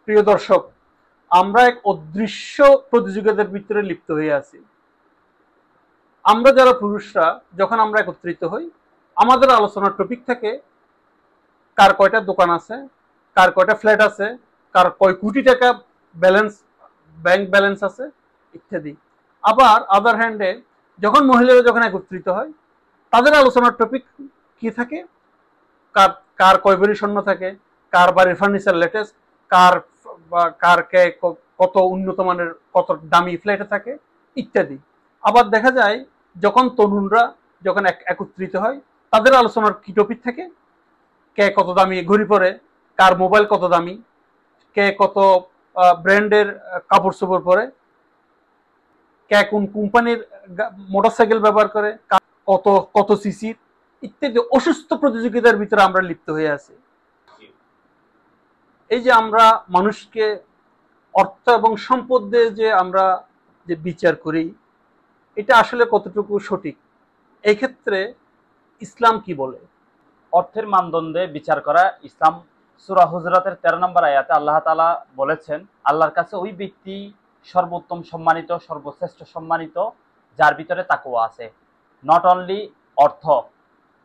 প্রিয় দর্শক, আমরা এক অদৃশ্য প্রতিযোগিতার ভিতরে লিপ্ত হয়ে আছি। আমরা যারা পুরুষরা যখন আমরা একত্রিত হই, আমাদের আলোচনার টপিক থাকে কার কয়টা দোকান আছে, কার কয়টা ফ্ল্যাট আছে, কার কয় কোটি টাকা ব্যালেন্স, ব্যাংক ব্যালেন্স আছে ইত্যাদি। আবার আদার হ্যান্ডে যখন মহিলারা যখন একত্রিত হয়, তাদের আলোচনার টপিক কি থাকে, কার কার কয় ভরি স্বর্ণ থাকে, কার বাড়ির ফার্নিচার লেটেস্ট, কার কার কে কত উন্নত মানের কত দামি ফ্ল্যাটে থাকে ইত্যাদি। আবার দেখা যায় যখন তরুণরা যখন একত্রিত হয়, তাদের আলোচনার কি টপিক থাকে, কে কত দামি ঘড়ি পরে, কার মোবাইল কত দামি, কে কত ব্র্যান্ডের কাপড় চোপড় পরে, কে কোন কোম্পানির মোটরসাইকেল ব্যবহার করে, কত কত সিসির ইত্যাদি অসুস্থ প্রতিযোগিতার ভিতরে আমরা লিপ্ত হয়ে আছি। এই যে আমরা মানুষকে অর্থ এবং সম্পদ দিয়ে যে আমরা যে বিচার করি, এটা আসলে কতটুকু সঠিক? এই ক্ষেত্রে ইসলাম কি বলে? অর্থের মানদণ্ডে বিচার করা ইসলাম সূরা হুজরাতের 13 নম্বর আয়াতে আল্লাহ তাআলা বলেছেন, আল্লাহর কাছে ওই ব্যক্তি সর্বোত্তম সম্মানিত, সর্বশ্রেষ্ঠ সম্মানিত যার ভিতরে তাকওয়া আছে। নট অনলি অর্থ,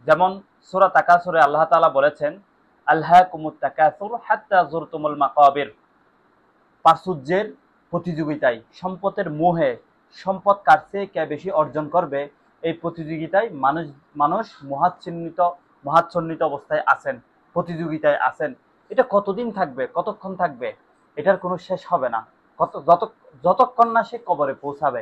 যেমন সূরা তাকাসুরে আল্লাহ তাআলা বলেছেন, আলহাকুমুত তাকাসুর হাত্তা যুরতুমুল মাকাবির। প্রাচুর্যের প্রতিযোগিতায়, সম্পদের মোহে, সম্পদ কার চেয়ে কে বেশি অর্জন করবে, এই প্রতিযোগিতায় মানুষ মানুষ মহাচ্ছন্নিত অবস্থায় আছেন, প্রতিযোগিতায় আছেন। এটা কতদিন থাকবে, কতক্ষণ থাকবে, এটার কোনো শেষ হবে না, যতক্ষণ না সে কবরে পৌঁছাবে।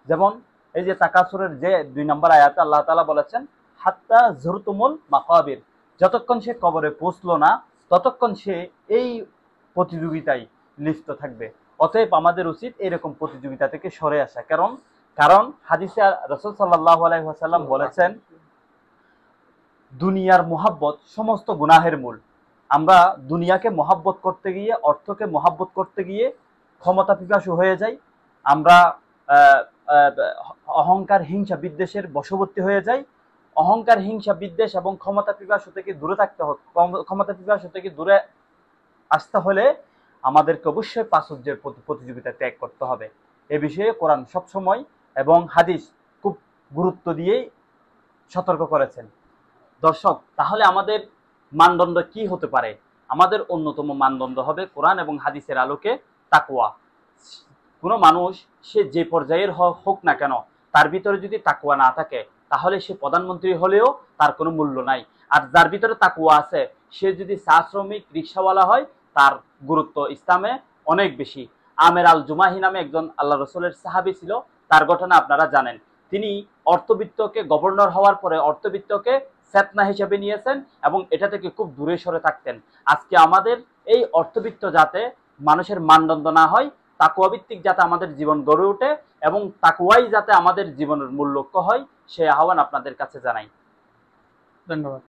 যেমন এই যে তাকাসুরের যে 2 নম্বর আয়াতে আল্লাহ তাআলা বলেছেন, হাত্তা যুরতুমুল মাকাবির, যতক্ষণ সে কবরে পৌঁছলো না ততক্ষণ সে এই প্রতিযোগিতায় লিপ্ত থাকবে। অতএব আমাদের উচিত এরকম প্রতিযোগিতা থেকে সরে আসা। কারণ হাদিসে রাসূল সাল্লাল্লাহু আলাইহি ওয়াসাল্লাম বলেছেন, দুনিয়ার মোহাব্বত সমস্ত গুনাহের মূল। আমরা দুনিয়াকে মহাব্বত করতে গিয়ে, অর্থকে মহাব্বত করতে গিয়ে ক্ষমতা পিপাসু হয়ে যাই। আমরা অহংকার, হিংসা, বিদ্বেষের বশবর্তী হয়ে যাই। অহংকার, হিংসা, বিদ্বেষ এবং ক্ষমতা পিপাসু থেকে দূরে থাকতে হবে। ক্ষমতা পিপাসু থেকে দূরে আসতে হলে আমাদেরকে অবশ্যই প্রাচুর্যের প্রতিযোগিতা ত্যাগ করতে হবে। এ বিষয়ে কোরআন সবসময় এবং হাদিস খুব গুরুত্ব দিয়েই সতর্ক করেছেন। দর্শক, তাহলে আমাদের মানদণ্ড কি হতে পারে? আমাদের অন্যতম মানদণ্ড হবে কোরআন এবং হাদিসের আলোকে তাকওয়া। কোনো মানুষ সে যে পর্যায়ের হোক না কেন, তার ভিতরে যদি তাকওয়া না থাকে, তাহলে সে প্রধানমন্ত্রী হলেও তার কোনো মূল্য নাই। আর যার ভিতরে তাকওয়া আছে, সে যদি চা শ্রমিক, রিক্সাওয়ালা হয়, তার গুরুত্ব ইসলামে অনেক বেশি। আমের আল জুমাহি নামে একজন আল্লাহ রসুলের সাহাবী ছিল। তার ঘটনা আপনারা জানেন। তিনি অর্থবিত্তকে, গভর্নর হওয়ার পরে অর্থবিত্তকে ফেতনা হিসেবে নিয়েছেন এবং এটা থেকে খুব দূরে সরে থাকতেন। আজকে আমাদের এই অর্থবিত্ত যাতে মানুষের মানদণ্ড না হয়, তাকওয়া ভিত্তিক যাতে আমাদের জীবন গড়ে ওঠে এবং তাকওয়াই যাতে আমাদের জীবনের মূল লক্ষ্য হয়, সেই আহ্বান আপনাদের কাছে জানাই। ধন্যবাদ।